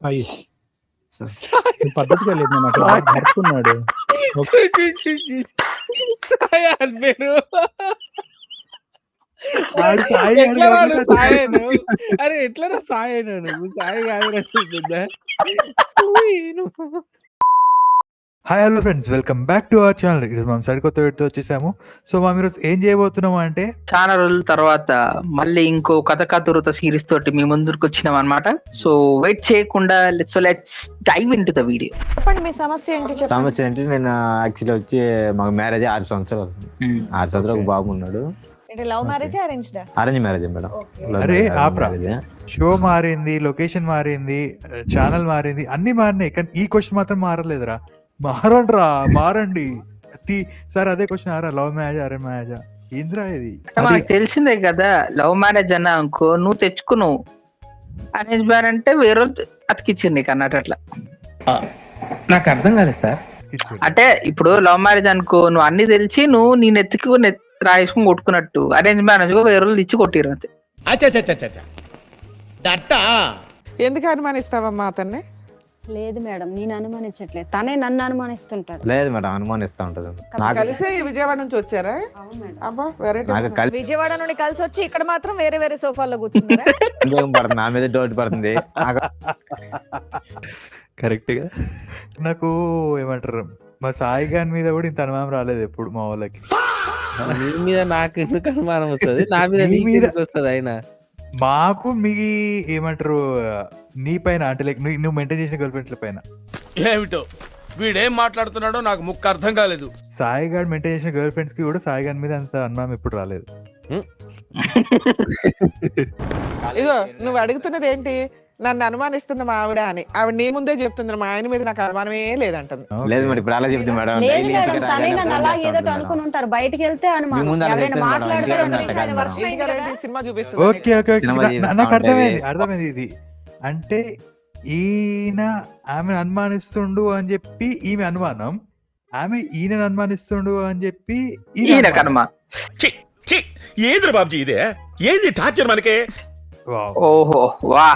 సాయి సాయి. ఇది పద్ధతిగా లేదు. నేను అక్కడ భర్తున్నాడు. సాయి అని పేరు. ఆడు సాయి గాడు ఎట్లా వాడు కాబట్టి సాయి అయినావు? అరే ఎట్లరా సాయి అయినావు నువ్వు? సాయి కాదురా నువ్వు పెద్ద. సూయి నువ్వు. Hi hello friends, welcome back to our channel. It మనం సరికొత్త వీడియోతో వచ్చేసాము. సో మనం ఈరోజు ఏం చేయబోతున్నాము అంటే, చాలా రోజుల తర్వాత మళ్ళీ ఇంకో కథ కథురత సిరీస్ తోటి మీ ముందుకు వచ్చినాం అన్నమాట. సో వెయిట్ చేయకుండా let's dive into the video. చెప్పండి మీ సమస్య ఏంటి చెప్పండి. సమస్య అంటే నేను యాక్చువల్లీ వచ్చి మాకు మ్యారేజ్ 6 సంవత్సరాలు. 6 సంవత్సరాలు ఒక బాబు ఉన్నాడు. ఏంటి love marriage arranged? Arrange marriage madam. అరే ఆప్రా, షో మారింది, లొకేషన్ మారింది, ఛానల్ మారింది, అన్ని మారినాయి, కానీ ఈ క్వశ్చన్ మాత్రం మారలేదురా. మారండి సార్. అదే క్వశ్చన్, ఆరా లవ్ మ్యారేజ్ అరేంజ్ మ్యారేజా ఏంద్రా ఇది? మనకు తెలిసిందే కదా, లవ్ మ్యారేజ్ అన్నా అనుకో నువ్వు తెచ్చుకున్నావు, అరేంజ్ మ్యారేజ్ అంటే వేరే అతికిచ్చింది నీకు అన్నట్టు. అట్లా నాకు అర్థం కాలేదు సార్. అంటే ఇప్పుడు లవ్ మ్యారేజ్ అనుకో నువ్వు అన్ని తెలిసి నువ్వు నీ నెత్తికి రాయేసుకుని కొట్టుకున్నట్టు, అరేంజ్ మ్యారేజ్ వేరే వాళ్ళు ఇచ్చి కొట్టిరు అంతే. ఎందుకు అనుమానిస్తావమ్మా అతన్ని? లేదు మేడం, నేను అనుమానించట్లేదు, తనే నన్ను అనుమానిస్తుంటాడు. లేదు మేడం, అనుమానిస్తూ ఉంటది. నాకు కలిసే విజయవాడ నుంచి వచ్చారా? అవును మేడం. అబ్బా వెరైటీ. నాకు కలిసి విజయవాడ నుండి కలిసి వచ్చి ఇక్కడ మాత్రం వేరే వేరే సోఫాల్లో కూర్చున్నారా? పడుతుంది, నా మీద డౌట్ పడుతుంది. కరెక్ట్ గా నాకు ఏమంటారు, మా సాయి గారి మీద కూడా ఇంత అనుమానం రాలేదు ఎప్పుడు మా వాళ్ళకి. నీ మీద నాకు ఎందుకు అనుమానం వస్తుంది? నా మీద నీ నీకు మీద- ఎందుకు వస్తుంది? అయినా మాకు మీ ఏమంటారు, నీ పైన అంటే లైక్ నువ్వు మెయింటైన్ చేసిన గర్ల్ ఫ్రెండ్స్ పైన. ఏమిటో వీడేం మాట్లాడుతున్నాడో నాకు ముక్క అర్థం కాలేదు. సాయి గారు మెయింటైన్ చేసిన గర్ల్ ఫ్రెండ్స్ కి కూడా సాయి గారి మీద అంత అనుమానం ఎప్పుడు రాలేదు. ఇగో నువ్వు అడుగుతున్నది ఏంటి? నన్ను అనుమానిస్తుంది మా ఆవిడ అని. ఆవిడ నీ ముందే చెప్తుంది మా ఆయన మీద నాకు అనుమానమే లేదంటుంది. లేదు మేడం, ఇప్పుడు అలా చెప్తుంది మేడం. లేదు డైలీ మేడం, ఇంటికి తనే రాగానే నన్ను ఫోన్ అలా చేస్తూ ఏదో ఉంటుంది అనుకుని మేడం. ఉంటారు. బయటికి వెళ్తే అనుమానం, మీ ముందు అలా ఎవరైనా చెప్తుంది మేడం, మాట్లాడితే ఇంట్లో అనుమానం. ఉన్నట్టు కాదు మేడం. సినిమా ఓకే చూపిస్తుంది. ఓకే ఓకే, సినిమా నాకు తీస్తా అర్థమైంది ఇది. అంటే ఈయన ఆమె అనుమానిస్తుండు అని చెప్పి ఈమె అనుమానం, ఆమె ఈయన అనుమానిస్తుండు అని చెప్పి ఈయన ఈయన అనుమానం. కనుమ. ఏంద్ర బాబుజీ ఇదే? ఏంది టార్చర్ మనకే? వావ్, ఓహో వా.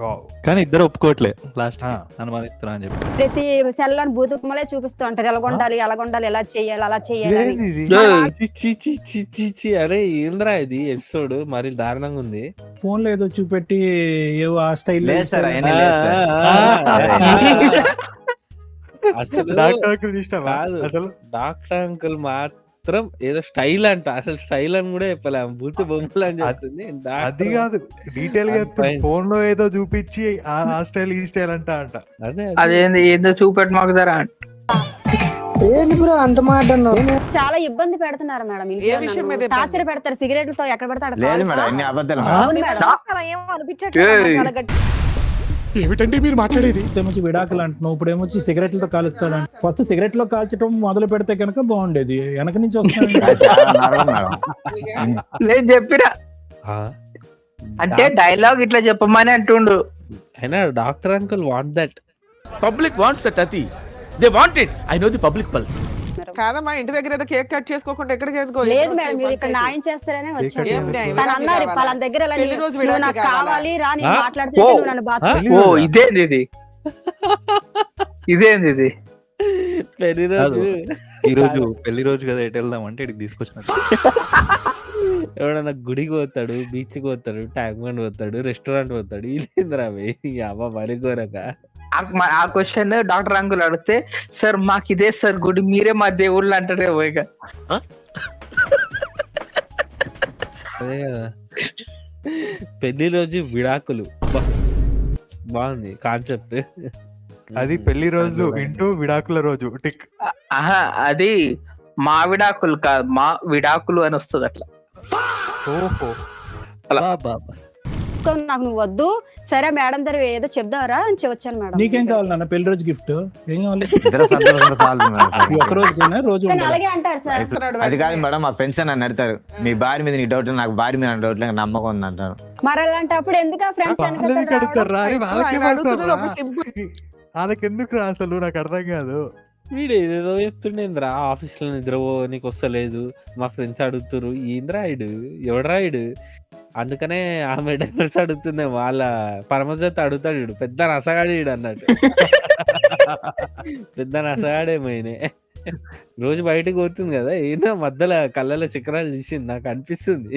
వావ్. కానీ ఇద్దరు ఒప్పుకోవట్లే లాస్ట్ ఆ. అనుమానిస్తున్నా అని చెప్పి. ప్రతి సెల్లోని బూతుకుమలే చూపిస్తూ ఉంటారు, ఎలాగొండాలి అలాగొండాలి, ఎలా చేయాలి అలా చేయాలి అని. ఏంది ఇది? చి అరే ఏంద్రా ఇది ఎపిసోడ్ మరి దారుణంగా ఉంది. ఫోన్ లో ఏదో చూపెట్టి ఏవో ఆ స్టైల్ లేదు సార్, అవన్నీ లేదు సార్. అసలు డాక్టర్ అంకుల్ చూసినావా? కాదు. అసలు డాక్టర్ అంకుల్ మాత్రం ఏదో స్టైల్ అంట, అసలు స్టైల్ అని కూడా చెప్పలే, బూత్ బొమ్మలు అని చెప్తుంది. అది డాక్టర్ కాదు, డీటెయిల్ గా అది చెప్తాను. fine. ఫోన్ లో ఏదో చూపించి ఆ స్టైల్ ఈ స్టైల్ అంట. అదే అదేంది ఏందో చూపెట్టు మాకు ధర. చాలా ఇబ్బంది పెడుతున్నారు మేడం. ఏ విషయం మీద ఇబ్బంది? టార్చర్ పెడతారు, సిగరెట్లతో ఎక్కడ పెడతాడు. లేదు మేడం, అన్ని అబద్ధాలు మేడం. అవును మేడం. అలా ఏమో అనిపించట్లేదు. ఏయ్. చాలా గట్టి. ఏమిటండి మీరు మాట్లాడేది? ఏమొచ్చి విడాకులు అంటున్నావు, ఇప్పుడు ఏమొచ్చి సిగరెట్లతో కాలుస్తాడు. ఫస్ట్ సిగరెట్ లో కాల్చడం మొదలు పెడితే కనుక బాగుండేది. వెనక నుంచి వస్తున్నాడు. అది చాలా నరకం మేడం. నేను చెప్పినా అంటే డైలాగ్ ఇట్లా చెప్పమని అంటుండు. అయినా doctor uncle want that. Public wants that అతి. They want it. I know the public pulse. కాదమ్మా, ఇంటి దగ్గర ఏదో కేక్ కట్ చేసుకోకుండా ఎక్కడికి ఎందుకో? లేదు మేడం, మీరు ఇక్కడ న్యాయం చేస్తారనే వచ్చాను. ఏం న్యాయం? తను అన్నారు పలానా దగ్గర ఇలా పెళ్లి రోజు నువ్వు నాకు విడాకులు కావాలి రా, నేను ఆ? మాట్లాడితే ఓ. నువ్వు నన్ను బాధ ఓ ఇదేంది ఇది, ఇదేంది ఇది? పెళ్లి రోజు ఈ రోజు పెళ్లి రోజు కదా, ఎటు వెళ్దాం అంటే ఇక్కడికి తీసుకొచ్చినట్టు. ఎవడన్నా గుడికి పోతాడు, బీచ్ కి పోతాడు, ట్యాంక్ బండ్ పోతాడు, రెస్టారెంట్ పోతాడు. ఇదేంద్రా అవ్వ మరి ఘోరక. ఆ క్వశ్చన్ డాక్టర్ అంకుల్ అడిగితే, సార్ మాకు ఇదే సార్ గుడి, మీరే మా దేవుళ్ళు అంటారే పోయిగా. అదే కదా, పెళ్లి రోజు విడాకులు. బాగుంది కాన్సెప్ట్. అది పెళ్లి రోజులు ఇంటూ విడాకుల రోజు టిక్. ఆహా, అది మా విడాకులు కాదు, మా విడాకులు అని వస్తుంది అట్లా. ఓహో, నాకు నువ్వు వద్దు, సరే మేడం దగ్గర ఏదో చెప్దావరా అని వచ్చాను మేడం. నీకేం కావాలి నాన్న పెళ్లి రోజు గిఫ్ట్? ఏం కావాలి? ఇద్దరు సంతోషంగా చాలు మేడం. ఈ ఒక్క రోజుకైనా రోజు కానీ ఉండాలి. అలాగే అంటారు సార్. అది కాదు మేడం, మా ఫ్రెండ్స్ నన్ను అడతారు, మీ భార్య మీద నీ డౌట్, నాకు భార్య మీద డౌట్ లేదు, నమ్మకం ఉంది అంటారు. మరి అలాంటప్పుడు ఎందుకు ఫ్రెండ్స్ వాళ్ళకి అడుగుతారా? వాళ్ళకే ఆయన అడుగుతున్నది ఒక simple. వాళ్ళకి ఎందుకు రా అసలు, నాకు అర్థం కాదు. వీడు ఏదేదో చెప్తుండేంద్రా, ఆఫీస్ లో నిద్రపో నీకు వస్తలేదు, మా ఫ్రెండ్స్ అడుగుతురు. ఏంద్రా ఇడు, ఎవడరా ఇడు? అందుకనే ఆమె డైవర్స్ అడుగుతుంది. వాళ్ళ పరమజత్ అడుగుతాడు ఈడు. పెద్ద నసగాడు ఈడు అన్నట్టు. పెద్ద నసగాడేమో ఈయనే. రోజు బయటకి పోతుంది కదా, ఈయన మధ్యలో కళ్ళలో చక్రాలు చూసింది నాకు అనిపిస్తుంది.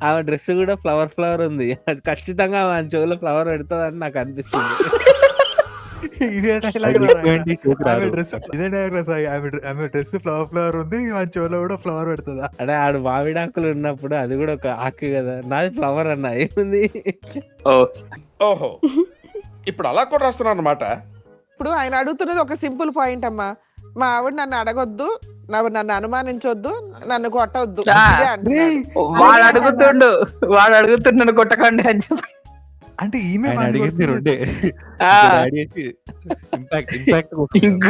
ఆమె డ్రెస్ కూడా ఫ్లవర్ ఉంది. అది ఖచ్చితంగా ఆమె చెవులో ఫ్లవర్ పెడుతుందని నాకు అనిపిస్తుంది. ఇదే డైలాగ్ రాదు. డ్రెస్ ఇదే డైలాగ్ ఆమె డ్రెస్ ఫ్లవర్ ఉంది, మన చెవులో కూడా ఫ్లవర్ పెడుతుందా? అంటే ఆడు మామిడాకులు ఉన్నప్పుడు అది కూడా ఒక ఆకు కదా, నాది ఫ్లవర్ అన్న ఏముంది. ఓహో ఇప్పుడు అలా కూడా రాస్తున్నారు అన్నమాట. ఇప్పుడు ఆయన అడుగుతున్నది ఒక సింపుల్ పాయింట్ అమ్మా. మా ఆవిడ నన్ను అడగొద్దు, నన్ను అనుమానించొద్దు, నన్ను కొట్టవద్దు. ఇదే అంటున్నాడు. వాడు అడుగుతున్నాడు కొట్టకండి అని చెప్పి. అంటే ఈమె ఆయన మన అడిగింది కొడుతుంది. రెండే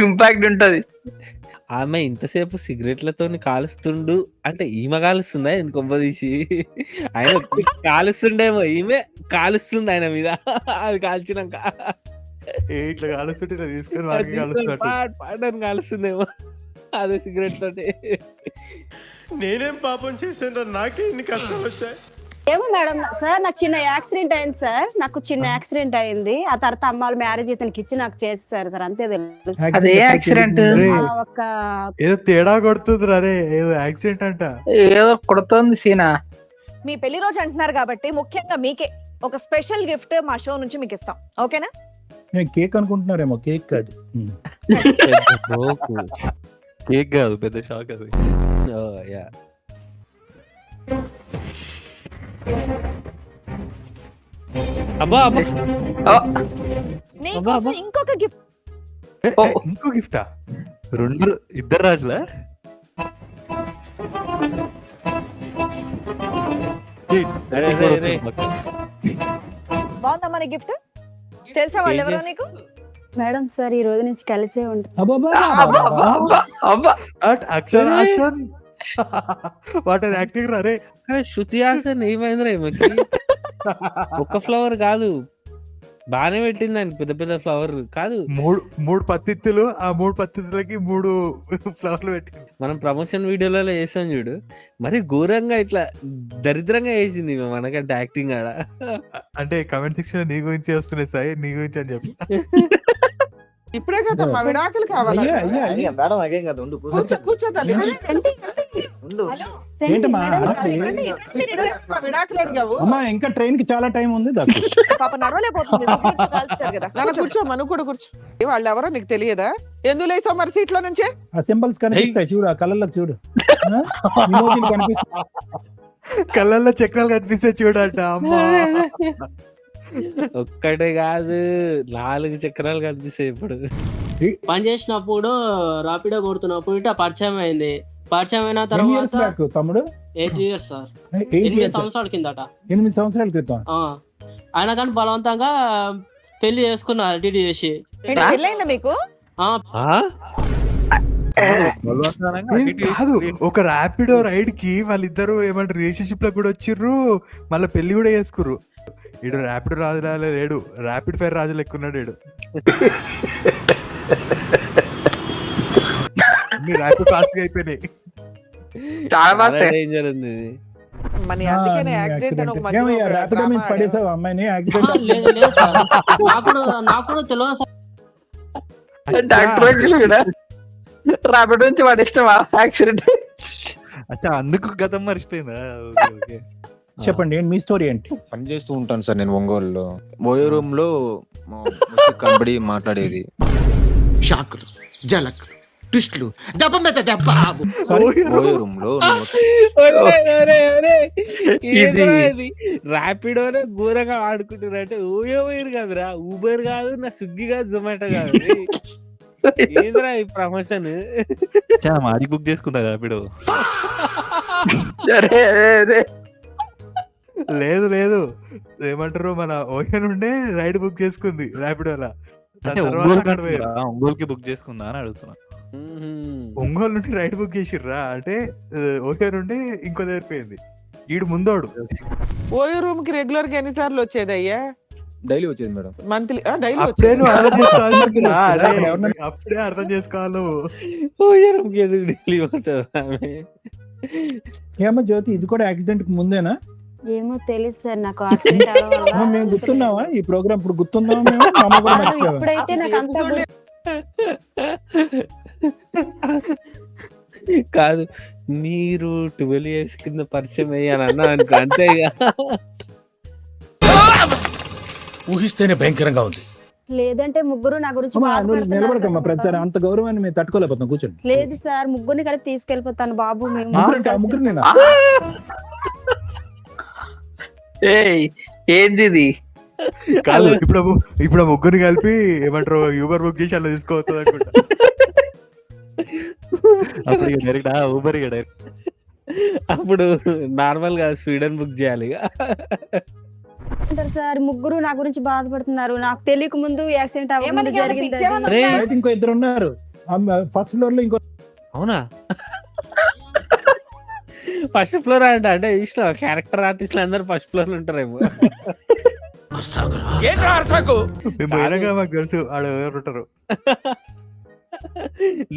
ఇంపాక్ట్ ఉంటది. ఆమె ఇంతసేపు సిగరెట్లతో కాలుస్తుండు అంటే ఈమె కాలుస్తుందా ఎందుకు కొంపదీసి? ఆయన కాలుస్తుండేమో, ఈమె కాలుస్తుంది ఆయన మీద. అది కాల్చినాక ఇట్లా కాలుస్తుంటే ఇట్లా తీసుకొని వాడికి కాలుస్తున్నట్టు. పాడని కాలుస్తుందేమో అదే సిగరెట్ తోటి. నేనేం పాపం చేశాను, నాకే ఇన్ని కష్టాలు వచ్చాయి. ఏమో మేడం సార్, నాకు చిన్న యాక్సిడెంట్ అయింది సార్. నాకు చిన్న యాక్సిడెంట్ అయింది. ఆ తర్వాత అమ్మాళ్ళు మ్యారేజ్ ఇతనికి ఇచ్చి నాకు చేసేసారు సార్, అంతే తెలుసు. అదే యాక్సిడెంట్ ఒక్క ఏదో తేడా కొడుతుంది అదే, ఏదో యాక్సిడెంట్ అంట. ఏదో కొడుతోంది సీనా. మీ పెళ్లి రోజు అంటున్నారు కాబట్టి ముఖ్యంగా మీకే ఒక స్పెషల్ గిఫ్ట్ మా షో నుంచి మీకు ఇస్తాం, ఓకేనా? నేను కేక్ అనుకుంటున్నారేమో, కేక్ కాదు. కేక్ కాదు, పెద్ద షాక్ అది. యా అబ్బా అబ్బా నీకోసం ఇంకొక గిఫ్ట్. ఇంకో గిఫ్టా? ఇద్దరు రాజులా? బాగుందా మన గిఫ్ట్? తెలుసా వాళ్ళు ఎవరో నీకు? మేడం సార్ ఈ రోజు నుంచి కలిసే ఉంటుంది. అక్షరాసన్ వాటర్ యాక్టింగ్ రే. శృతి హాసన్ ఏమైందిరా ఈమెకి? ఒక్క ఫ్లవర్ కాదు, బానే పెట్టింది ఆయన, పెద్ద పెద్ద ఫ్లవర్ కాదు. మూడు పత్తిత్తులు, ఆ 3 పత్తిత్తులకి 3 ఫ్లవర్లు పెట్టింది. మనం ప్రమోషన్ వీడియోలలో వేసాం చూడు, మరి ఘోరంగా ఇట్లా దరిద్రంగా వేసింది ఈమె మనకంటే యాక్టింగ్ ఆడ. అంటే కమెంట్ సెక్షన్ నీ గురించి వస్తున్నాయి సాయి, నీ గురించి అని చెప్పి. ఇప్పుడే కదా మా విడాకులు కావాలి. అయ్యా అయ్యా అయ్యా మేడం అదేం కదా, ఉండు కూర్చో తల్లి. ఏంటమ్మా? మా విడాకులు అడిగావు. అమ్మా ఇంకా ట్రైన్ కి చాలా టైం ఉంది. దాకా పాప నడవలేకపోతుంది, కదా. నాన్న కూర్చో, మనం కూడా కూర్చో. వాళ్ళు ఎవరో నీకు తెలియదా? ఎందుకు లేసావు మరి సీట్లో నుంచే? ఆ సింబల్స్ కనిపిస్తాయి చూడు, ఆ కళ్ళలోకి చూడు. ఇమోజీలు కనిపిస్తాయి. కళ్ళల్లో చక్రాలు కనిపిస్తాయి చూడంట. అమ్మా ఒక్కటే కాదు 4 చక్రాలు కనిపిస్తాయి. ఇప్పుడు పని చేసినప్పుడు రాపిడో కొడుతున్నప్పుడు ఇట్లా పరిచయం అయింది. పరిచయం అయిన ఎన్ని years తర్వాత back తమ్ముడు? 8 years సార్, 8 8 years. సంవత్సరాల కిందట. 8 సంవత్సరాల క్రితం. ఆయన కానీ బలవంతంగా పెళ్లి చేసుకున్నారు డిడి చేసి. పెళ్ళైందా మీకు? కాదు, ఒక ర్యాపిడో రైడ్ కి వాళ్ళిద్దరు ఏమంటారు రిలేషన్షిప్ లో కూడా వచ్చిర్రు, మళ్ళీ పెళ్లి కూడా చేసుకుర్రు. ఇడు ర్యాపిడ్ రాజులా లేడు, ర్యాపిడ్ ఫైర్ రాజు లెక్కున్నాడు ఇడు. ర్యాపిడ్ ఫాస్ట్ గా అయిపోయినాయి. చాలా డేంజర్ ఉంది ఇది. మన అందుకనే యాక్సిడెంట్ అని ఒక మధ్యలో ఏమయ్యా ఒక ర్యాపిడో drama మీద పడేసావు అమ్మాయిని? యాక్సిడెంట్ లేదు లేదు సార్, నాకు కూడా తెలియదు సార్. రాబిడ్ నుంచి వాడు ఇష్టమా యాక్సిడెంట్? అచ్చా, అందుకు గతం మర్చిపోయిందా? ఓకే. చెప్పండి మీ స్టోరీ ఏంటి? పని చేస్తూ ఉంటాను సార్ నేను ఒంగోలులో. బోయో రూమ్ లో కనబడి మాట్లాడేది. షాకులు, జలక్, ట్విస్టులు, దెబ్బ మీద దెబ్బ. బోయో రూమ్ లో ర్యాపిడోనే ఘోరంగా ఆడుకుంటారు. అంటే ఊయో వైర్ కాదురా, ఊబర్ కాదు, నా స్విగ్గీ కాదు, జొమాటో కాదు. ఏంద్రా ఈ ప్రమోషన్? మాది బుక్ చేసుకుందా రాపిడో? లేదు లేదు, ఏమంటారు మన ఓకే నుండే రైడ్ బుక్ చేసుకుంది ర్యాపిడోలా. ఒంగోలుకి బుక్ చేసుకుందా అని అడుగుతున్నా. ఒంగోలు నుండి రైడ్ బుక్ చేసిర్రా అంటే ఓకే నుండి ఇంకో దగ్గర పోయింది. ఈడు ముందోడు. ఓయో రూమ్ కి రెగ్యులర్ గా ఎన్నిసార్లు వచ్చేది అయ్యా? డైలీ వచ్చేది మేడం. మంత్లీ డైలీ అప్పుడే వచ్చేది. నువ్వు అర్థం చేసుకోవాలి, అప్పుడే అర్థం చేసుకోవాలి నువ్వు. ఓ ఎరువుకి ఎదుగు ఢిల్లీ పోతుంది ఆమె. ఏమో జ్యోతి, ఇది కూడా యాక్సిడెంట్ కి ముందేనా? ఏమో తెలియదు సార్ నాకు యాక్సిడెంట్ అవడం వల్ల. మేము గుర్తున్నావా ఈ ప్రోగ్రామ్? ఇప్పుడు గుర్తుందామా మేము? మా అమ్మ కూడా కాదు, మర్చిపోయావా? ఇప్పుడైతే నాకు అంత కాదు, మీరు 12 years కింద పరిచయం అయ్యాను అన్నా అనుకో, అంతే ఇక. ఊహిస్తేనే భయంకరంగా ఉంది. లేదంటే ముగ్గురు నా గురించి అమ్మా, నువ్వు బాధపడుతున్నారు నిలబడకమ్మా, ప్రతిసారి అనుకుంటాను. అంత గౌరవాన్ని మేము తట్టుకోలేకపోతున్నాం. కూర్చోండి. లేదు సార్, ముగ్గురిని కలిపి తీసుకెళ్ళిపోతాను బాబు. మేము ముగ్గురంటే ఆ ముగ్గురు నేనా? ఏయ్ ఏంది ఇది? కాదు, ఇప్పుడు ఆ ముగ్గురిని కలిపి ఏమంటారు యూబర్ బుక్ చేసి అలా తీసుకోవచ్చు అనుకుంటా. అప్పుడు ఇక డైరెక్ట్ ఊబర్ ఇక డైరెక్ట్. అప్పుడు నార్మల్ గా స్వీడన్ బుక్ చేయాలి ఇక. అంటారు సార్, ముగ్గురు నా గురించి బాధపడుతున్నారు. నాకు తెలియక ముందు యాక్సిడెంట్ ఏమని అవ్వకుండా ఎవరు జరిగింది పిచ్చేమన్నా అది. అరే బయట ఇంకో ఇద్దరు ఉన్నారు. ఫస్ట్ ఫ్లోర్ లో ఇంకో అవునా? ఫస్ట్ ఫ్లోర్ అంటే ఇష్టం క్యారెక్టర్ ఆర్టిస్టులు అందరు ఫస్ట్ ఫ్లోర్ లో ఉంటారేమో. మేము పోయినాక మాకు తెలుసు ఆడ ఎవరు ఉంటారు.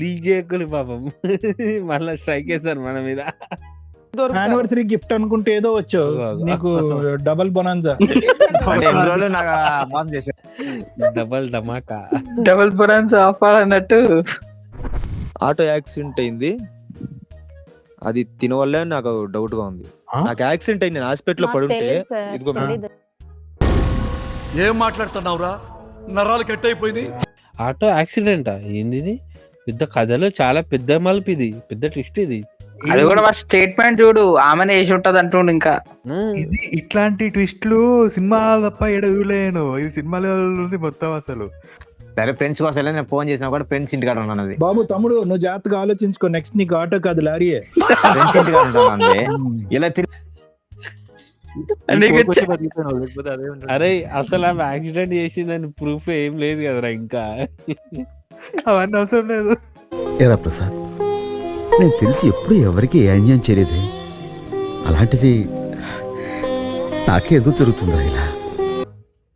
లీక్ చేయకులు పాపం, మళ్ళీ స్ట్రైక్ వేస్తారు మన మీద. దొరుకుతారు. యానివర్సరీ గిఫ్ట్ అనుకుంటే ఏదో వచ్చావు, నీకు డబల్ బొనాన్జా. అంటే ఎన్ని రోజులు నాకు మోసం చేశారు. డబల్ ధమాకా. డబుల్ బొనాన్స్ ఆపాలన్నట్టు. ఆటో యాక్సిడెంట్ అయింది, అది తిన వల్లే నాకు డౌట్ గా ఉంది. నాకు యాక్సిడెంట్ అయింది, నేను హాస్పిటల్ లో నాకు పడుంటే తెలీదు సార్, ఇదిగో తెలీదు. ఏం మాట్లాడుతున్నావురా? నరాలు కట్ అయిపోయింది. ఆటో యాక్సిడెంటా? ఏంది ఇది? పెద్ద కథలో చాలా పెద్ద మలుపు, ఇది పెద్ద ట్విస్ట్ ఇది. అది కూడా మా స్టేట్మెంట్ చూడు, ఆమెనే వేసి ఉంటది అంటుండు. ఇంకా ఇది ఇట్లాంటి ట్విస్ట్లు సినిమా తప్ప ఎడలేను. ఇది సినిమాలో ఉంది మొత్తం అసలు. సరే ఫ్రెండ్స్ కోసం వెళ్ళి నేను ఫోన్ చేసినా కూడా ఫ్రెండ్స్ ఇంటికాడ ఉన్నాను. అది బాబు తమ్ముడు, నువ్వు జాగ్రత్తగా ఆలోచించుకో. నెక్స్ట్ నీకు ఆటో కాదు లారీయే. ఫ్రెండ్స్ ఇంటికాడ ఉంటాను. ఇలా లేకపోతే అదే ఉంటుంది. అరే అసలు ఆమె యాక్సిడెంట్ చేసిందని ప్రూఫ్ ఏం లేదు కదరా ఇంకా. అవన్నీ అవసరం లేదు. ఏరా ప్రసాద్, నేను తెలిసి ఎప్పుడు ఎవరికి ఏ అన్యాయం చేయలేదే, అలాంటిది నాకే ఎందుకు జరుగుతుందా ఇలా?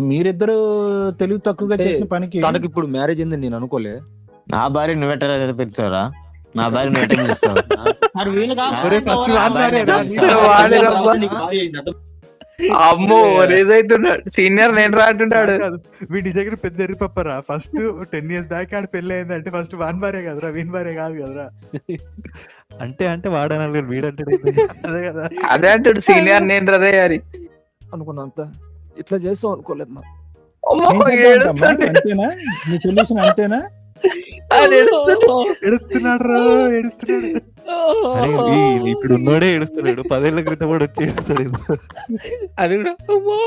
మీరిద్దరు తెలివి తక్కువగా చేసిన పనికి తనకి ఇప్పుడు మ్యారేజ్ అయిందని నేను అనుకోలే. నా భార్య నువ్వెట్ట పెడతారా? నా భార్య నువ్వెట్ట పిలుస్తావు? మరి వీళ్ళు ఒరే, first వాడి భార్య రా. అమ్మో రేజైతున్నాడు, సీనియర్ నేను రా అంటున్నాడు. కాదు, వీడి దగ్గర పెద్ద ఎరిపప్పరా. ఫస్ట్ 10 years బ్యాక్ ఆడ పెళ్లి అయిందంటే ఫస్ట్ వాన్ భార్య కదరా, వీన్ భార్య కాదు కదరా. అంటే వాడనాలి కానీ వీడంటే అదే కదా. అదే అంటాడు సీనియర్ నేను రదే అని. అనుకున్నంత ఇట్లా చేస్తాం అనుకోలేదు నా. అమ్మో ఏం చేద్దామంటమ్మా? అంతేనా నీ సొల్యూషన్? అంతేనా? ఎడుతున్నాడు రా, ఎడుతున్నాడు. ఇప్పుడు ఉన్నోడే ఏడుస్తున్నాడు, 10 ఏళ్ల క్రితం కూడా వచ్చి ఏడుస్తాడు. అది కూడా అమ్మో.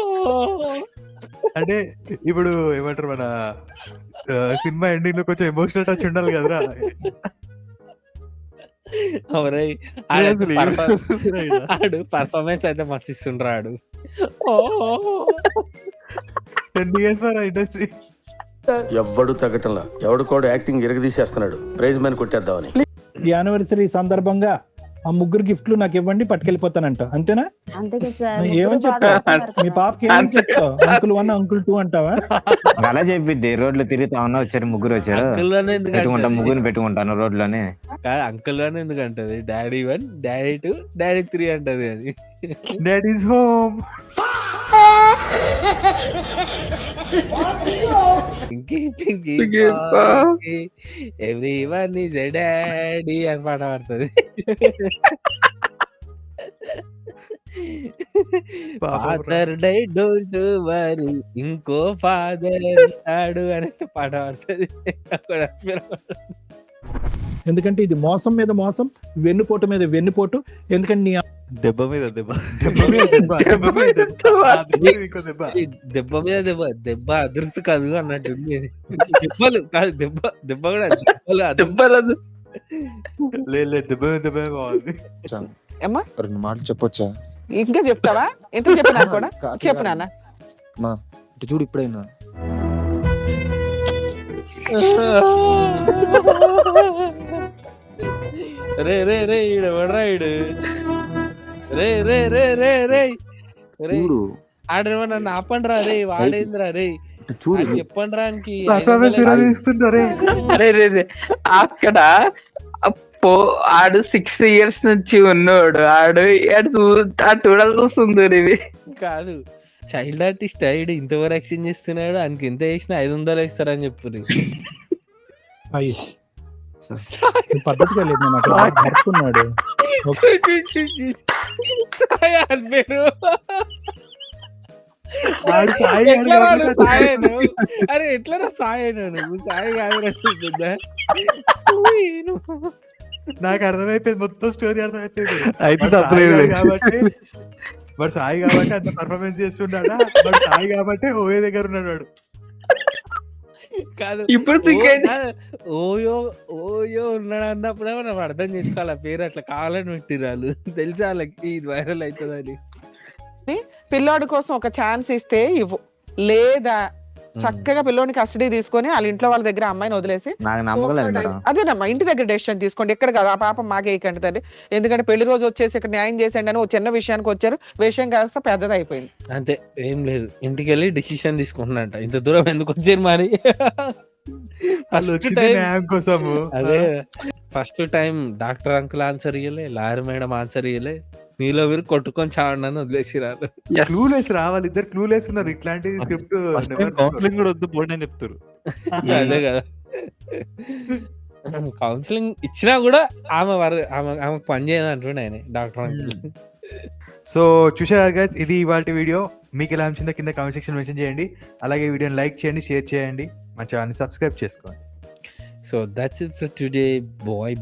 అంటే ఇప్పుడు ఏమంటారు, మన సినిమా ఎండింగ్ లో కొంచెం ఎమోషనల్ టచ్ ఉండాలి కదరా. అవురై, ఆడు పర్ఫార్మెన్స్ అయితే మస్తు ఇస్తుండ్రాడు. 10 years మన ఇండస్ట్రీ. ఎవ్వడు తగ్గటంలా, ఎవడు కూడా యాక్టింగ్ ఇరగదీసేస్తున్నాడు ప్రైజ్ మని కొట్టేద్దామని. ఈ యానివర్సరీ సందర్భంగా ఆ ముగ్గురు గిఫ్ట్లు నాకు ఇవ్వండి, పట్టుకెళ్ళిపోతానంట. అంతేనా? అంతే కదా సార్, ఏమని ముగ్గురు చెప్తావు? బాధపడుతున్నారు మీ సార్. పాపకి ఏమని చెప్తావు? అంకుల్ 1 అంకుల్ 2 అంటావా? అలా చెప్పిద్ది. రోడ్లో తిరుగుతా ఉన్నా, వచ్చారు ముగ్గురు వచ్చారు, అంకుల్ లోనే ఎందుకు పెట్టుకుంటా అంటది? ముగ్గురిని పెట్టుకుంటాను రోడ్లోనే. అంకుల్ లోనే ఎందుకు అంటది? డాడీ 1 డాడీ 2 డాడీ 3 అంటది. అది dad is home. Pinky Pinky everyone is a daddy అని పాట పాడుతుంది. ఫాదర్ డై డోంట్ వరీ, ఇంకో ఫాదర్ ఉంటాడు అని పాట పాడుతుంది. ఎందుకంటే ఇది మోసం మీద మోసం, వెన్నుపోటు మీద వెన్నుపోటు. ఎందుకంటే నీ దెబ్బ మీద దెబ్బ. దెబ్బ మీద దెబ్బ, దెబ్బ మీద దెబ్బ, ఆ దెబ్బ మీద ఇంకో దెబ్బ. దెబ్బ మీద దెబ్బ, దెబ్బ అదృష్టం కాదు అన్నట్టు ఉంది. దెబ్బలు కాదు, దెబ్బ దెబ్బ కూడా దెబ్బలు దెబ్బలు. లేదు, దెబ్బ మీద దెబ్బ బాగుంది. ఏమ్మా 2 మాటలు చెప్పొచ్చా? ఇంకా చెప్తావా? ఎంత చెప్పినా కూడా చెప్పు నాన్న. మా ఇటు చూడు ఇప్పుడైనా. రే రే రే ఈడు వడ్రాయుడు. రే రే రే రే రే రే చూడు ఆడేమో నన్ను ఆపండ్రా రే, వాడేంద్రా రే, ఇటు చూడు. చెప్పండ్రా అని పర్ఫార్మెన్స్ ఇలా తీస్తుంటారే. అరే రే రే, అక్కడ ఆడు 6 years నుంచి ఉన్నాడు ఆడు చూడాలి చూస్తుంది ఇవి కాదు చైల్డ్ ఆర్టిస్ట్ అయ్యాడు ఇంతవరకు యాక్షన్ చేస్తున్నాడు ఆయనకి ఎంత చేసినా 500 ఇస్తారని చెప్పు పద్ధతిగా లేదు నేను అక్కడ పడుకున్నాడు. పేరు వాడు సాయి గాడు కాబట్టి అది సాయను అరే ఎట్లా సాయను నువ్వు సాయి కాదు నాకు అర్థమైపోయింది, మొత్తం స్టోరీ అర్థమైపోయింది. అయితే వాడు సాయి తప్పలేదు. గాడు కాబట్టి వాడు సాయి కాబట్టి అంత పర్ఫార్మెన్స్ చేస్తున్నాడా, వాడు సాయి కాబట్టి ఓవే దగ్గర ఉన్నాడు వాడు. కాదు ఇప్పుడు ఓయో ఓయో ఉన్నాడు అన్నప్పుడే మనం అర్థం చేసుకోవాలి ఆ పేరు అట్లా కావాలని పెట్టిరాలు తెలుసా వాళ్ళకి ఇది వైరల్ అవుతుందని. పిల్లోడి కోసం ఒక ఛాన్స్ ఇస్తే ఇవ్వు, లేదా చక్కగా పిల్లోని కస్టడీ తీసుకొని వాళ్ళ ఇంట్లో వాళ్ళ దగ్గర అమ్మాయిని వదిలేసి నాకు నమ్మకలేదు మేడం. అదేనమ్మా ఇంటి దగ్గర డెసిషన్ తీసుకోండి. ఎక్కడ కాదు ఆ పాపం మాకే ఇకండి తండ్రి, ఎందుకంటే పెళ్లి రోజు వచ్చేసి ఇక్కడ న్యాయం చేసేయండి అని ఒక చిన్న విషయానికి వచ్చారు, విషయం కాస్త పెద్దది అయిపోయింది. అంతే ఏం లేదు ఇంటికి వెళ్ళి డిసిషన్ తీసుకుంటున్నట్ట ఇంత దూరం ఎందుకు వచ్చారు మరి. వాళ్ళు వచ్చింది న్యాయం కోసము. అదే first time doctor uncle answer ఇయ్యలే, లాయర్ మేడం ఆన్సర్ ఇయ్యలే, మీలో మీరు కొట్టుకొని చావండి అని వదిలేసిరారు. క్లూలెస్ రావాలి, ఇద్దరు క్లూలెస్ ఉన్నారు. ఇట్లాంటి స్క్రిప్ట్ కౌన్సిలింగ్ కూడా వద్దు పోటీ అని చెప్తారు. అదే కదా కౌన్సిలింగ్ ఇచ్చినా కూడా ఆమె పని చేయదు అంటుండే ఆయన డాక్టర్ అంకుల్. సో చూసారా గైస్, ఇది ఇవాళ వీడియో. మీకు ఎలా అనిపించిందో కింద కామెంట్ సెక్షన్ మెన్షన్ చేయండి. అలాగే వీడియోని లైక్ చేయండి, షేర్ చేయండి, మా ఛానల్ని సబ్స్క్రైబ్ చేసుకోండి. So that's it for today bye.